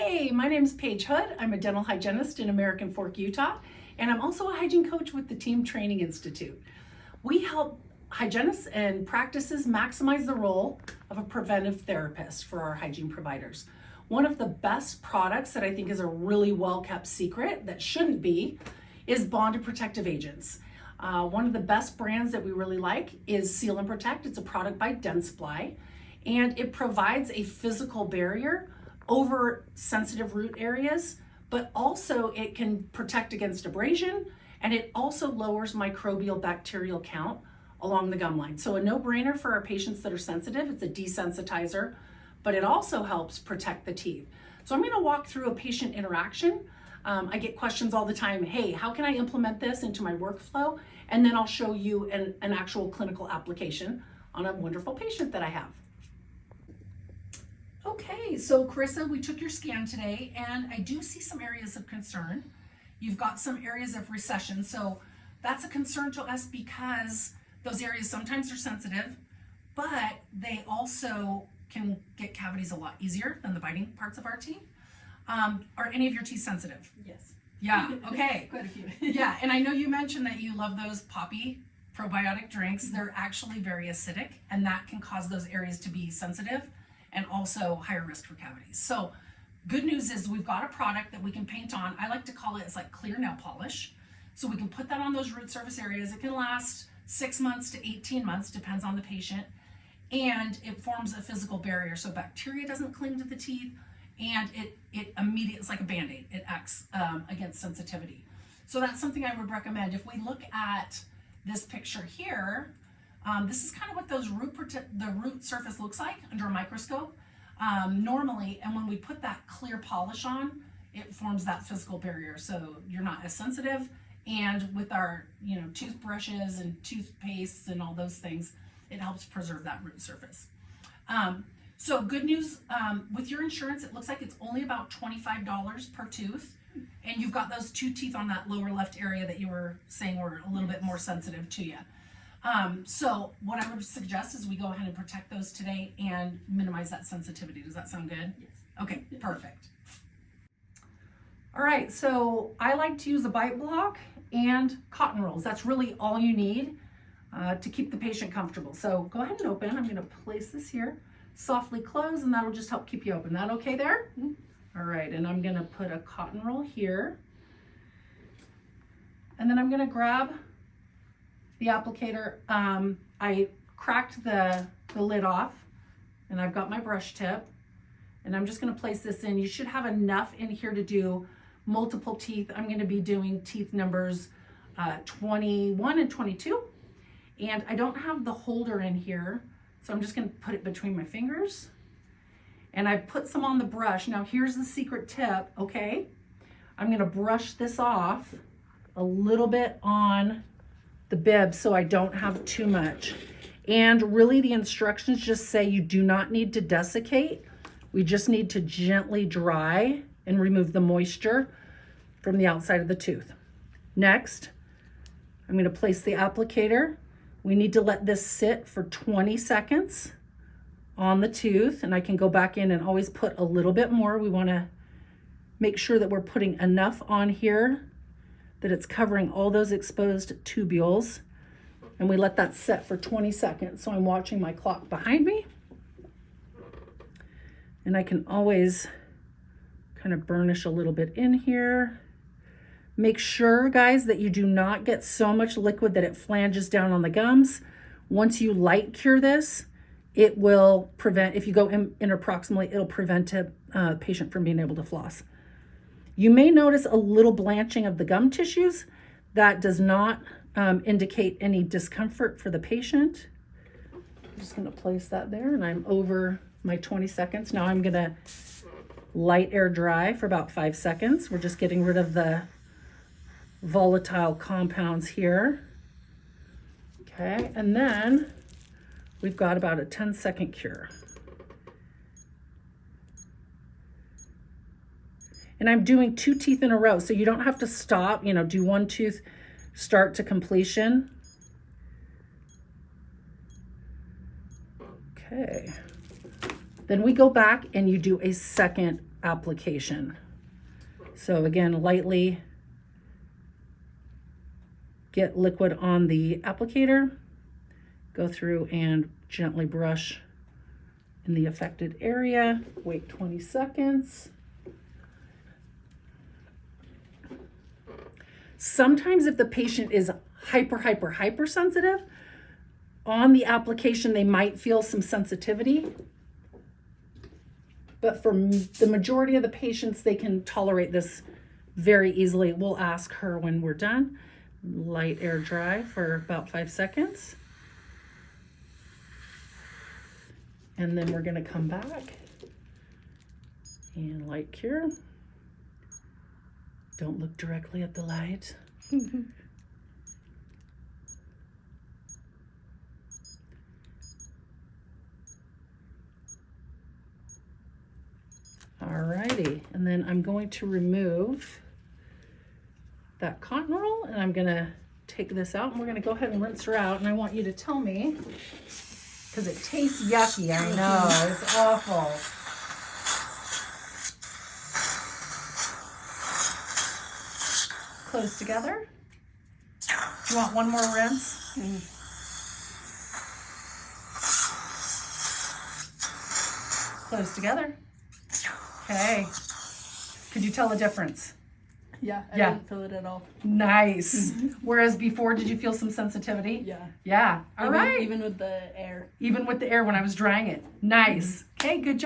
Hey, my name is Paige Hood. I'm a dental hygienist in American Fork, Utah, and I'm also a hygiene coach with the Team Training Institute. We help hygienists and practices maximize the role of a preventive therapist for our hygiene providers. One of the best products that I think is a really well-kept secret that shouldn't be is bonded protective agents. One of the best brands that we really like is Seal and Protect. It's a product by Dentsply, and it provides a physical barrier over sensitive root areas, but also it can protect against abrasion, and it also lowers microbial bacterial count along the gum line. So a no-brainer for our patients that are sensitive. It's a desensitizer, but it also helps protect the teeth. So I'm gonna walk through a patient interaction. I get questions all the time, hey, how can I implement this into my workflow? And then I'll show you an actual clinical application on a wonderful patient that I have. Okay, so Carissa, we took your scan today, and I do see some areas of concern. You've got some areas of recession, so that's a concern to us because those areas sometimes are sensitive, but they also can get cavities a lot easier than the biting parts of our teeth. Are any of your teeth sensitive? Yes. Yeah, okay. Quite a few. Yeah, and I know you mentioned that you love those poppy probiotic drinks. They're actually very acidic, and that can cause those areas to be sensitive and also higher risk for cavities. So good news is we've got a product that we can paint on. I like to call it, it's like clear nail polish. So we can put that on those root surface areas. It can last 6 months to 18 months, depends on the patient. And it forms a physical barrier. So bacteria doesn't cling to the teeth, and it immediately, it's like a Band-Aid. It acts against sensitivity. So that's something I would recommend. If we look at this picture here, this is kind of what those the root surface looks like under a microscope normally, and when we put that clear polish on, it forms that physical barrier, so you're not as sensitive. And with our toothbrushes and toothpastes and all those things, it helps preserve that root surface. So good news, with your insurance, it looks like it's only about $25 per tooth, and you've got those 2 teeth on that lower left area that you were saying were a little bit more sensitive to you. So what I would suggest is we go ahead and protect those today and minimize that sensitivity. Does that sound good? Yes. Okay, perfect. All right, so I like to use a bite block and cotton rolls. That's really all you need to keep the patient comfortable. So go ahead and open. I'm gonna place this here, softly close, and that'll just help keep you open. That okay there? Mm-hmm. All right, and I'm gonna put a cotton roll here. And then I'm gonna grab the applicator. I cracked the lid off, and I've got my brush tip, and I'm just gonna place this in. You should have enough in here to do multiple teeth. I'm gonna be doing teeth numbers 21 and 22, and I don't have the holder in here, so I'm just gonna put it between my fingers, and I put some on the brush. Now here's the secret tip, okay? I'm gonna brush this off a little bit on the bib so I don't have too much. And really the instructions just say you do not need to desiccate. We just need to gently dry and remove the moisture from the outside of the tooth. Next, I'm going to place the applicator. We need to let this sit for 20 seconds on the tooth, and I can go back in and always put a little bit more. We want to make sure that we're putting enough on here that it's covering all those exposed tubules, and we let that set for 20 seconds. So I'm watching my clock behind me, and I can always kind of burnish a little bit in here. Make sure, guys, that you do not get so much liquid that it flanges down on the gums. Once you light cure this, it will prevent, if you go interproximally, it'll prevent a patient from being able to floss. You may notice a little blanching of the gum tissues. That does not indicate any discomfort for the patient. I'm just gonna place that there, and I'm over my 20 seconds. Now I'm gonna light air dry for about 5 seconds. We're just getting rid of the volatile compounds here. Okay, and then we've got about a 10-second cure. And I'm doing 2 teeth in a row, so you don't have to stop, do 1 tooth start to completion. Okay. Then we go back and you do a second application. So again, lightly get liquid on the applicator, go through and gently brush in the affected area, wait 20 seconds. Sometimes if the patient is hypersensitive, on the application they might feel some sensitivity, but for the majority of the patients, they can tolerate this very easily. We'll ask her when we're done. Light air dry for about 5 seconds. And then we're gonna come back and light cure. Don't look directly at the light. Alrighty, and then I'm going to remove that cotton roll, and I'm gonna take this out, and we're gonna go ahead and rinse her out, and I want you to tell me, because it tastes yucky, I know, it's awful. Close together. Do you want one more rinse? Close together. Okay. Could you tell the difference? Yeah, I Yeah. didn't feel it at all. Nice. Whereas before, did you feel some sensitivity? Yeah. Yeah. All right. Even with the air. Even with the air when I was drying it. Nice. Okay, good job.